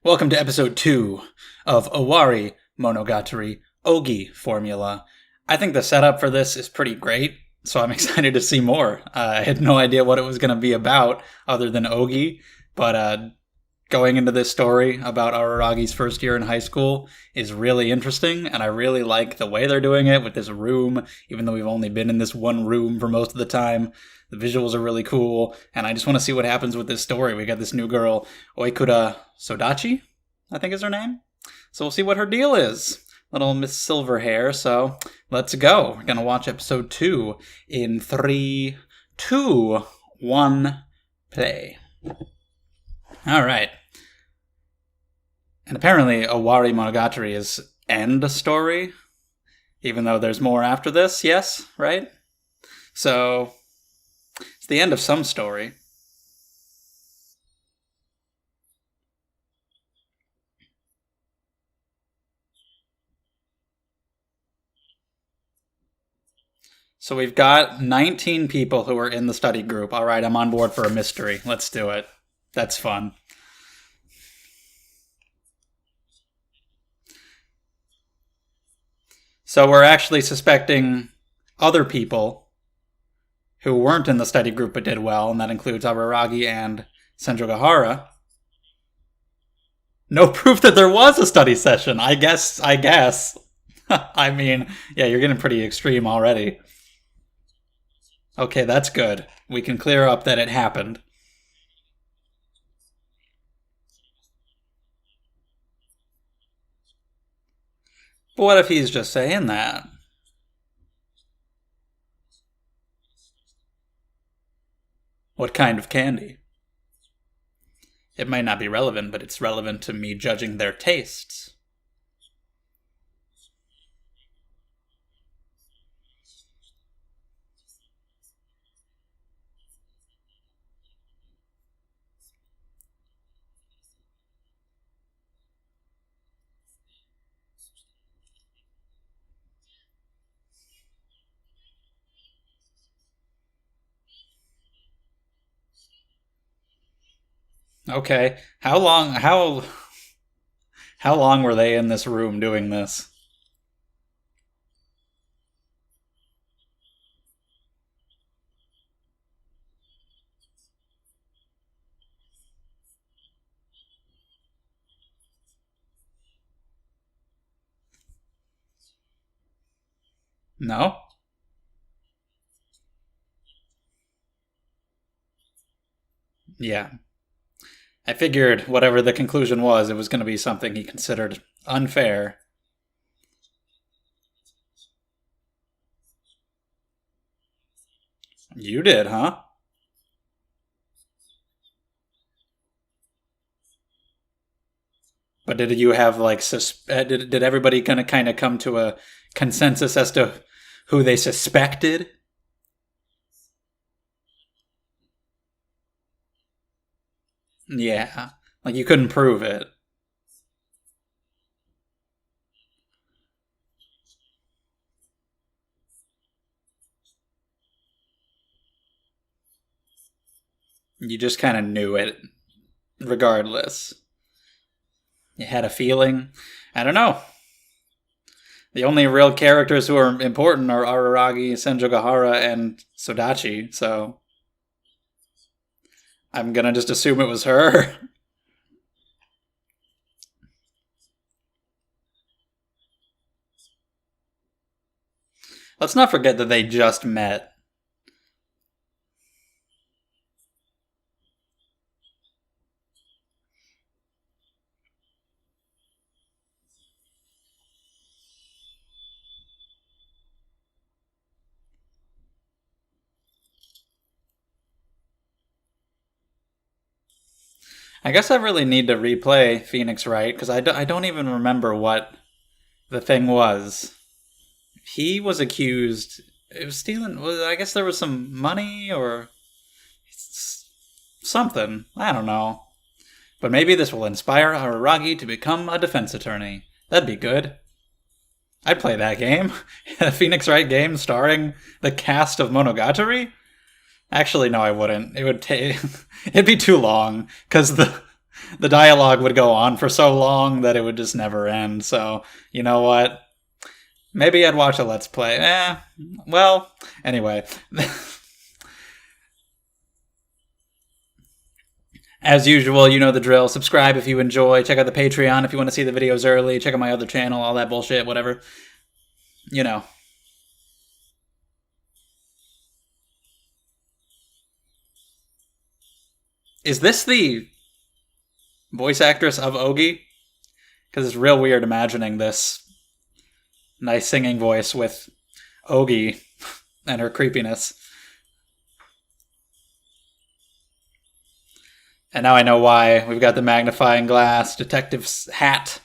Welcome to episode 2 of Owarimonogatari Ougi formula. I think the setup for this is pretty great, so I'm excited to see more. I had no idea what it was going to be about other than Ougi, but going into this story about Araragi's first year in high school is really interesting, and I really like the way they're doing it with this room, even though we've only been in this one room for most of the time. The visuals are really cool, and I just want to see what happens with this story. We got this new girl, Oikura Sodachi, I think is her name. So we'll see what her deal is. Little Miss Silverhair, so let's go. We're going to watch episode 2 in 3, 2, 1, play. Alright. And apparently Owarimonogatari is end story, even though there's more after this, yes, right? So it's the end of some story. So we've got 19 people who are in the study group. All right, I'm on board for a mystery. Let's do it. That's fun. So we're actually suspecting other people who weren't in the study group but did well, and that includes Araragi and Senjogahara. No proof that there was a study session. I guess. I mean, yeah, you're getting pretty extreme already. Okay, that's good. We can clear up that it happened. But what if he's just saying that? What kind of candy? It might not be relevant, but it's relevant to me judging their tastes. Okay. How long were they in this room doing this? No? Yeah. I figured whatever the conclusion was, it was going to be something he considered unfair. You did, huh? But did you have like did everybody kind of come to a consensus as to who they suspected? Yeah. Like you couldn't prove it. You just kind of knew it regardless. You had a feeling. I don't know. The only real characters who are important are Araragi, Senjogahara, and Sodachi, so I'm gonna just assume it was her. Let's not forget that they just met. I guess I really need to replay Phoenix Wright, because I don't even remember what the thing was. He was accused. It was stealing. I guess there was some money or something. I don't know. But maybe this will inspire Araragi to become a defense attorney. That'd be good. I'd play that game. A Phoenix Wright game starring the cast of Monogatari? Actually, no, I wouldn't. It would take. It'd be too long because the dialogue would go on for so long that it would just never end. So, you know what? Maybe I'd watch a Let's Play. Well, anyway. As usual, you know the drill. Subscribe if you enjoy. Check out the Patreon if you want to see the videos early. Check out my other channel, all that bullshit, whatever. You know. Is this the voice actress of Ougi? Because it's real weird imagining this nice singing voice with Ougi and her creepiness. And now I know why. We've got the magnifying glass, detective's hat.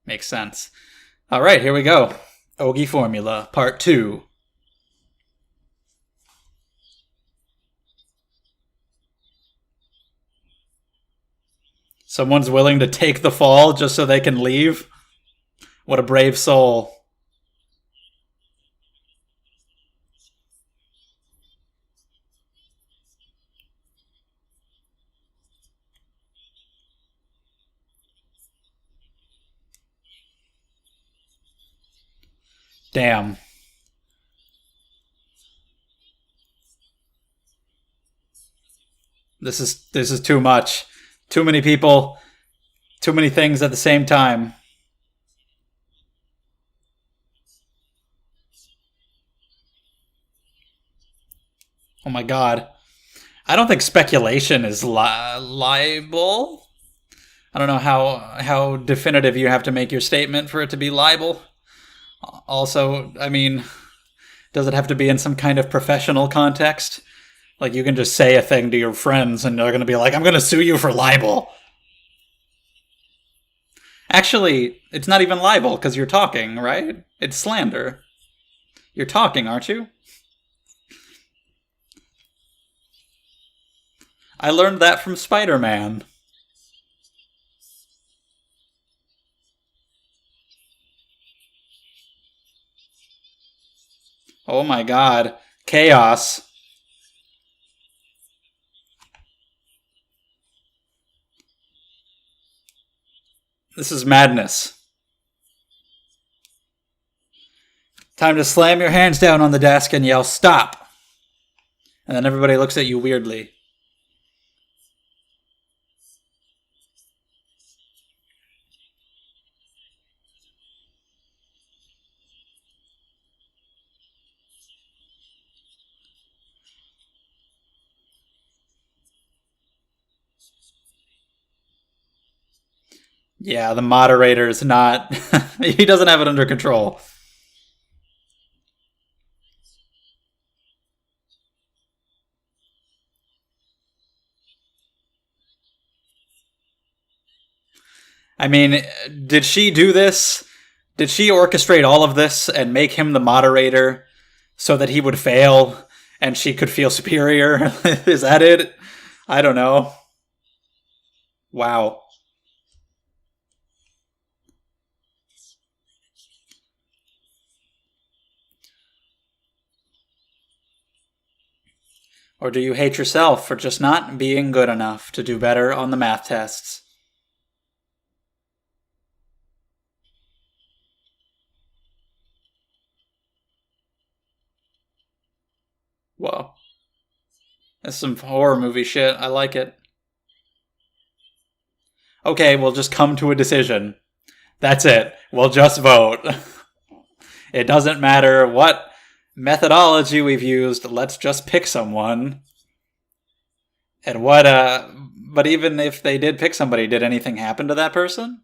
Makes sense. All right, here we go. Ougi Formula, Part 2. Someone's willing to take the fall just so they can leave? What a brave soul. Damn. This is too much. Too many people, too many things at the same time. Oh my god. I don't think speculation is libel. I don't know how definitive you have to make your statement for it to be libel. Also, I mean, does it have to be in some kind of professional context? Like, you can just say a thing to your friends and they're going to be like, I'm going to sue you for libel. Actually, it's not even libel because you're talking, right? It's slander. You're talking, aren't you? I learned that from Spider-Man. Oh my god. Chaos. This is madness. Time to slam your hands down on the desk and yell, stop! And then everybody looks at you weirdly. Yeah, the moderator's not... he doesn't have it under control. I mean, did she do this? Did she orchestrate all of this and make him the moderator so that he would fail and she could feel superior? Is that it? I don't know. Wow. Or do you hate yourself for just not being good enough to do better on the math tests? Whoa. That's some horror movie shit. I like it. Okay, we'll just come to a decision. That's it. We'll just vote. It doesn't matter what methodology we've used. Let's just pick someone. And but even if they did pick somebody, did anything happen to that person?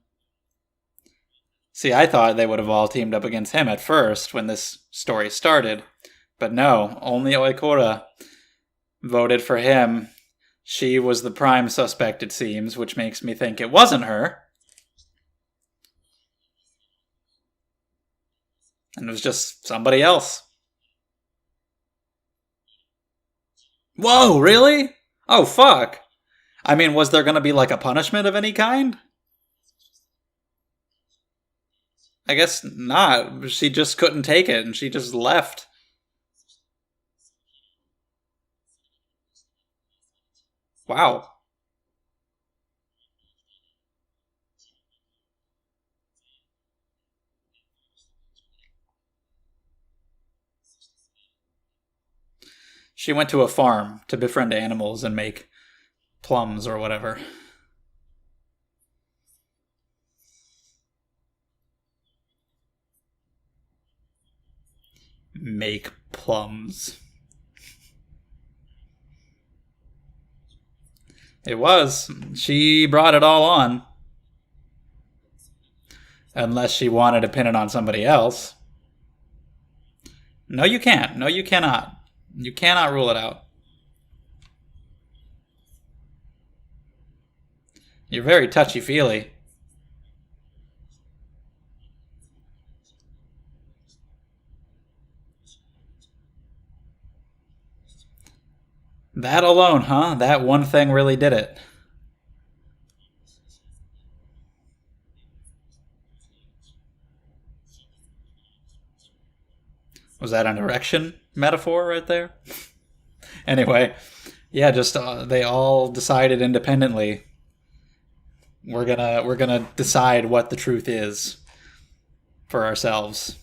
See, I thought they would have all teamed up against him at first when this story started. But no, only Oikura voted for him. She was the prime suspect, it seems, which makes me think it wasn't her. And it was just somebody else. Whoa, really? Oh, fuck. I mean, was there going to be like a punishment of any kind? I guess not. She just couldn't take it and she just left. Wow. She went to a farm to befriend animals and make plums or whatever. Make plums. It was. She brought it all on. Unless she wanted to pin it on somebody else. No, you can't. No, you cannot. You cannot rule it out. You're very touchy feely. That alone, huh? That one thing really did it. Was that an erection metaphor right there? Anyway, yeah, just they all decided independently. We're gonna decide what the truth is for ourselves.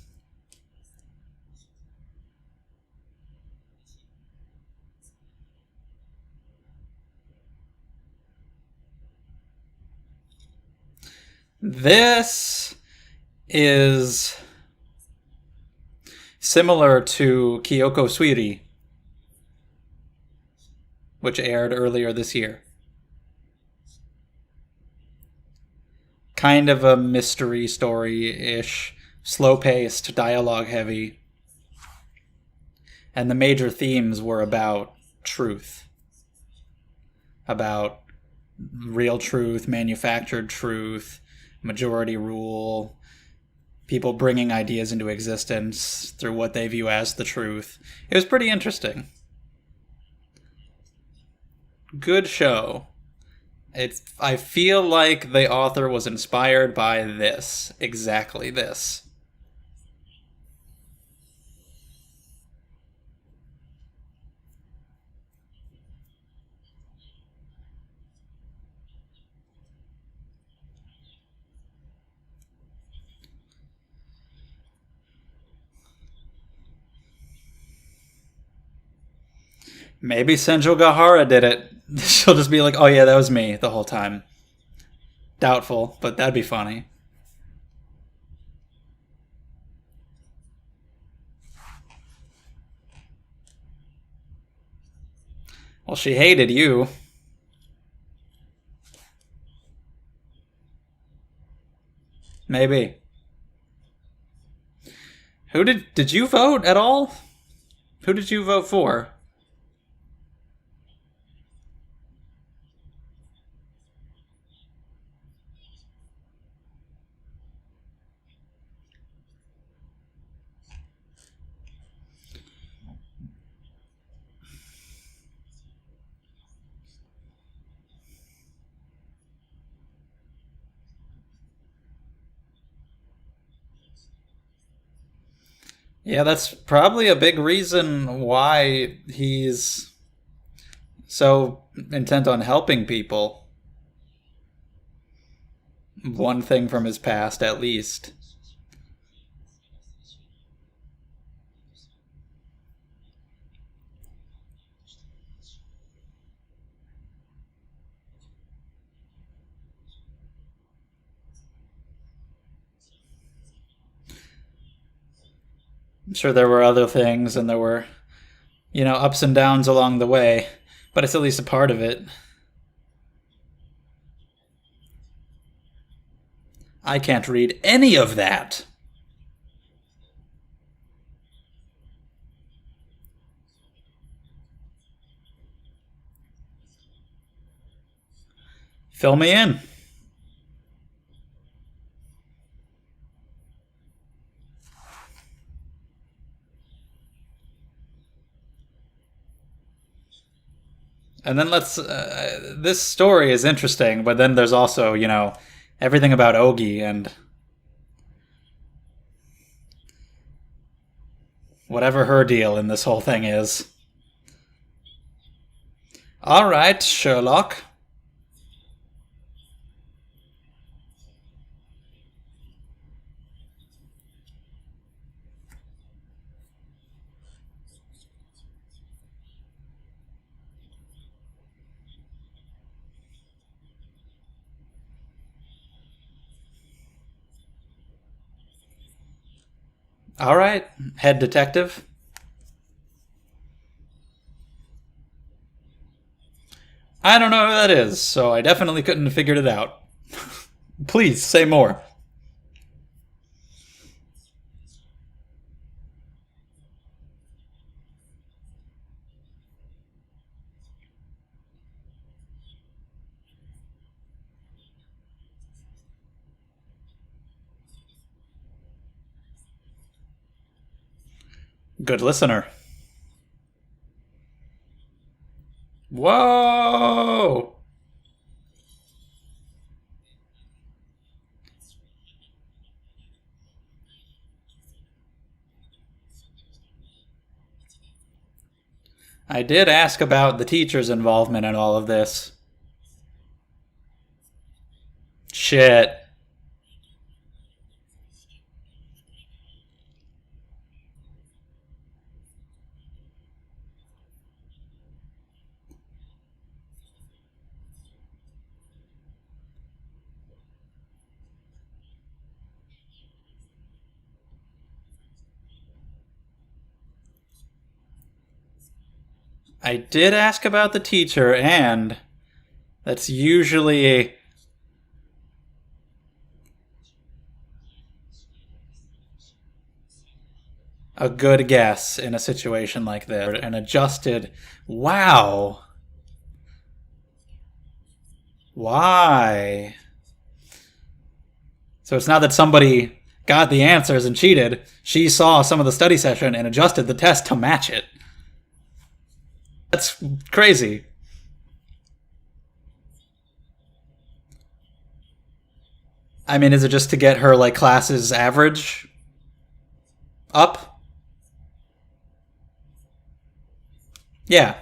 This is similar to Kyoko Suiri, which aired earlier this year. Kind of a mystery story ish, slow paced, dialogue heavy. And the major themes were about truth, about real truth, manufactured truth, majority rule, people bringing ideas into existence through what they view as the truth. It was pretty interesting. Good show. I feel like the author was inspired by this, exactly this. Maybe Senjo Gahara did it. She'll just be like, oh yeah, that was me the whole time. Doubtful, but that'd be funny. Well, she hated you. Maybe. Who did you vote at all? Who did you vote for? Yeah, that's probably a big reason why he's so intent on helping people. One thing from his past, at least. I'm sure there were other things and there were, ups and downs along the way, but it's at least a part of it. I can't read any of that. Fill me in. And then this story is interesting, but then there's also, everything about Ogi and Whatever her deal in this whole thing is. All right, Sherlock. All right, head detective. I don't know who that is, so I definitely couldn't have figured it out. Please say more. Good listener. Whoa! I did ask about the teacher's involvement in all of this. Shit. I did ask about the teacher, and that's usually a good guess in a situation like this. An adjusted. Wow. Why? So it's not that somebody got the answers and cheated. She saw some of the study session and adjusted the test to match it. That's crazy. I mean, is it just to get her like classes average up? Yeah.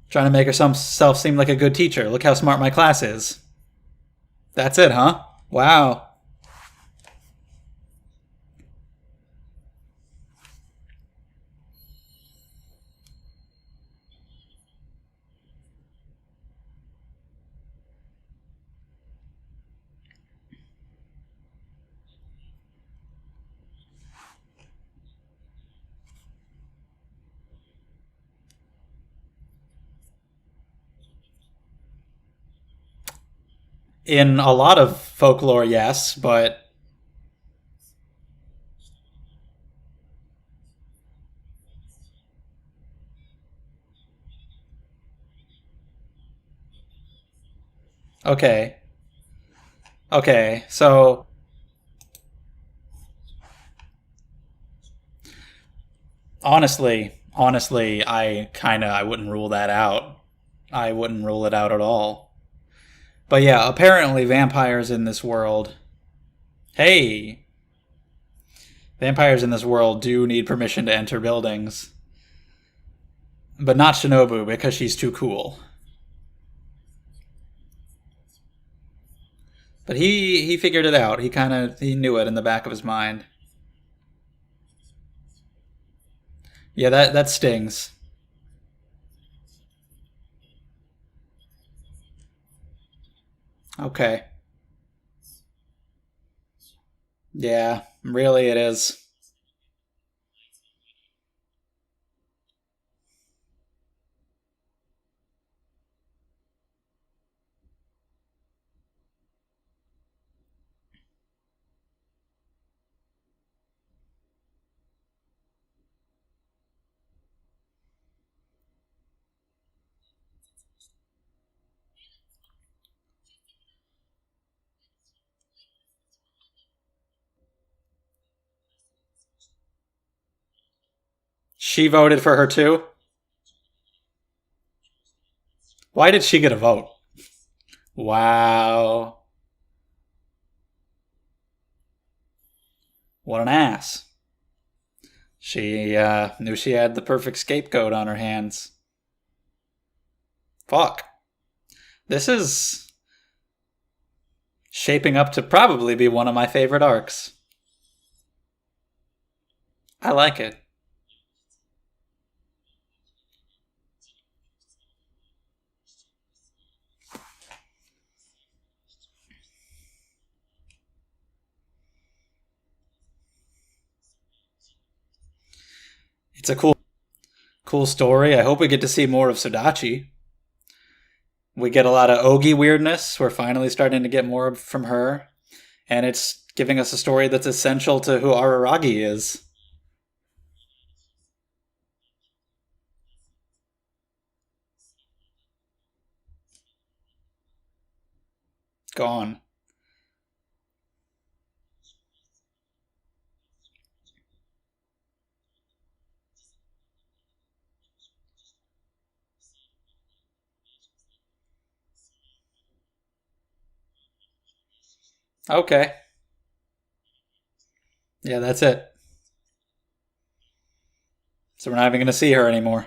Trying to make herself seem like a good teacher. Look how smart my class is. That's it, huh? Wow. In a lot of folklore, yes, but okay. Okay, so honestly, I wouldn't rule that out. I wouldn't rule it out at all. But yeah, apparently vampires in this world. Hey, vampires in this world do need permission to enter buildings, but not Shinobu because she's too cool. But he figured it out. He knew it in the back of his mind. Yeah, that stings. Okay. Yeah, really it is. She voted for her too. Why did she get a vote? Wow. What an ass. She knew she had the perfect scapegoat on her hands. Fuck. This is shaping up to probably be one of my favorite arcs. I like it. It's a cool story. I hope we get to see more of Sodachi. We get a lot of Ougi weirdness. We're finally starting to get more from her. And it's giving us a story that's essential to who Araragi is. Gone. Okay. Yeah, that's it. So we're not even going to see her anymore.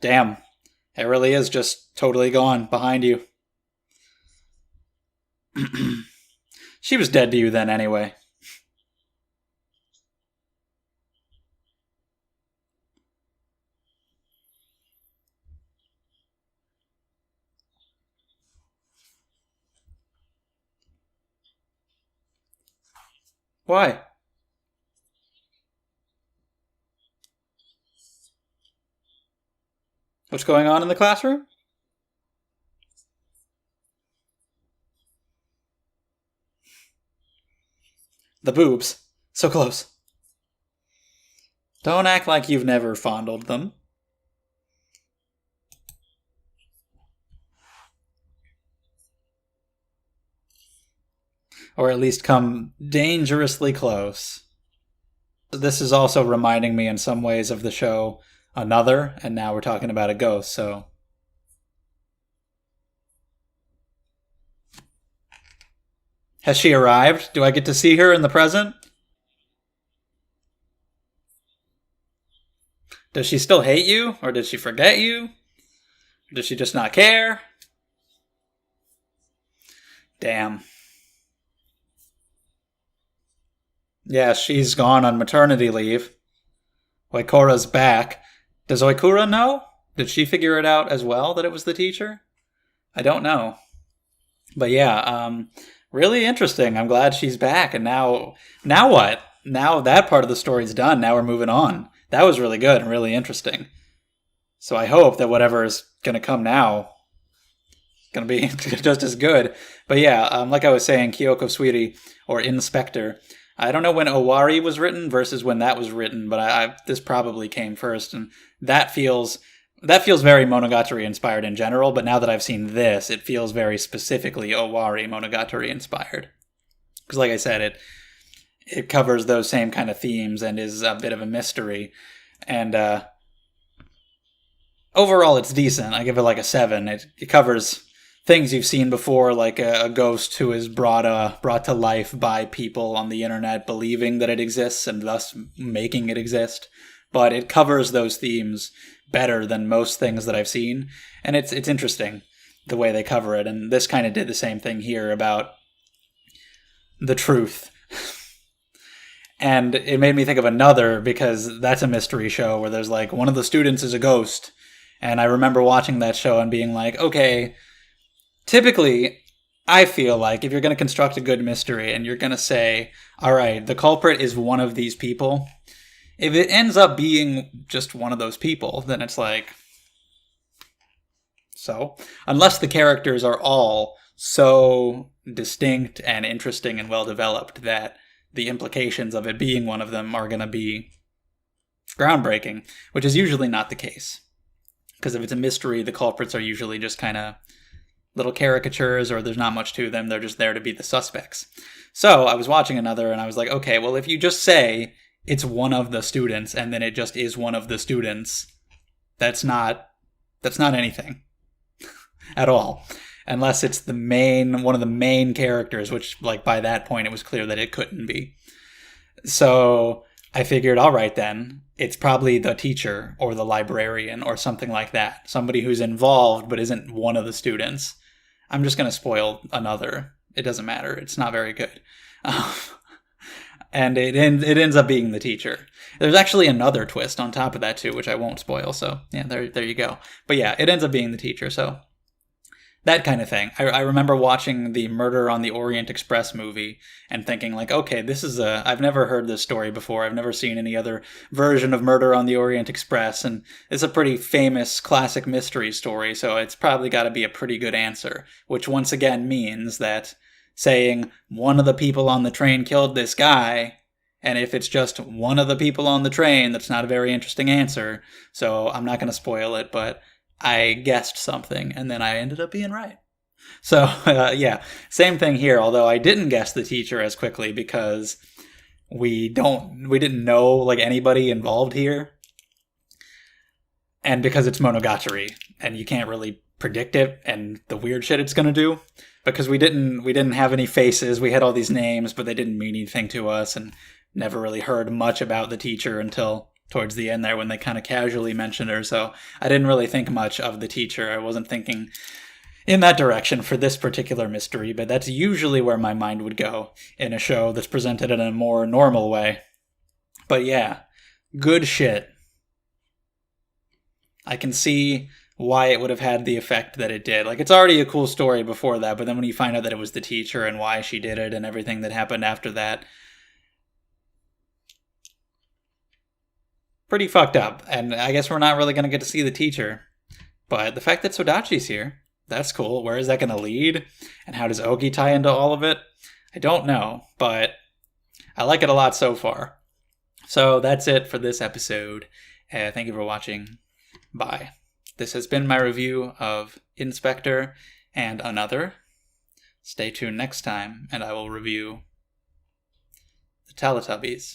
Damn. It really is just totally gone behind you. She was dead to you then anyway. Why? What's going on in the classroom? The boobs. So close. Don't act like you've never fondled them. Or at least come dangerously close. This is also reminding me in some ways of the show Another, and now we're talking about a ghost, so. Has she arrived? Do I get to see her in the present? Does she still hate you? Or did she forget you? Or does she just not care? Damn. Yeah, she's gone on maternity leave. Oikura's back. Does Oikura know? Did she figure it out as well that it was the teacher? I don't know. But yeah, really interesting. I'm glad she's back. And now what? Now that part of the story's done. Now we're moving on. That was really good and really interesting. So I hope that whatever is going to come now is going to be just as good. But yeah, like I was saying, Kyoko Suiri, or Inspector, I don't know when Owari was written versus when that was written, but this probably came first, and that feels very Monogatari inspired in general. But now that I've seen this, it feels very specifically Owarimonogatari inspired. Because, like I said, it covers those same kind of themes and is a bit of a mystery. And overall, it's decent. I give it like a 7. It covers things you've seen before, like a ghost who is brought to life by people on the internet believing that it exists and thus making it exist. But it covers those themes better than most things that I've seen, and it's interesting the way they cover it. And this kind of did the same thing here about the truth. And it made me think of another, because that's a mystery show where there's like one of the students is a ghost. And I remember watching that show and being like, okay, typically, I feel like if you're going to construct a good mystery and you're going to say, all right, the culprit is one of these people, if it ends up being just one of those people, then it's like, so, unless the characters are all so distinct and interesting and well developed that the implications of it being one of them are going to be groundbreaking, which is usually not the case. Because if it's a mystery, the culprits are usually just kind of little caricatures, or there's not much to them. They're just there to be the suspects. So I was watching Another, and I was like, okay, well, if you just say it's one of the students, and then it just is one of the students, that's not anything. at all. Unless it's one of the main characters, which, like, by that point, it was clear that it couldn't be. So I figured, all right, then, it's probably the teacher or the librarian or something like that. Somebody who's involved but isn't one of the students. I'm just going to spoil another. It doesn't matter. It's not very good. And it ends up being the teacher. There's actually another twist on top of that, too, which I won't spoil. So, yeah, there you go. But yeah, it ends up being the teacher, so that kind of thing. I remember watching the Murder on the Orient Express movie and thinking, like, okay, I've never heard this story before. I've never seen any other version of Murder on the Orient Express, and it's a pretty famous classic mystery story, so it's probably got to be a pretty good answer, which once again means that saying one of the people on the train killed this guy, and if it's just one of the people on the train, that's not a very interesting answer, so I'm not going to spoil it, but I guessed something, and then I ended up being right. So, yeah, same thing here, although I didn't guess the teacher as quickly because we didn't know, like, anybody involved here. And because it's Monogatari, and you can't really predict it and the weird shit it's going to do. Because we didn't have any faces, we had all these names, but they didn't mean anything to us, and never really heard much about the teacher until towards the end there when they kind of casually mentioned her. So I didn't really think much of the teacher. I wasn't thinking in that direction for this particular mystery, but that's usually where my mind would go in a show that's presented in a more normal way. But yeah, good shit. I can see why it would have had the effect that it did. Like, it's already a cool story before that, but then when you find out that it was the teacher and why she did it and everything that happened after that, pretty fucked up. And I guess we're not really going to get to see the teacher. But the fact that Sodachi's here, that's cool. Where is that going to lead? And how does Ougi tie into all of it? I don't know, but I like it a lot so far. So that's it for this episode. Thank you for watching. Bye. This has been my review of Inspector and Another. Stay tuned next time, and I will review the Teletubbies.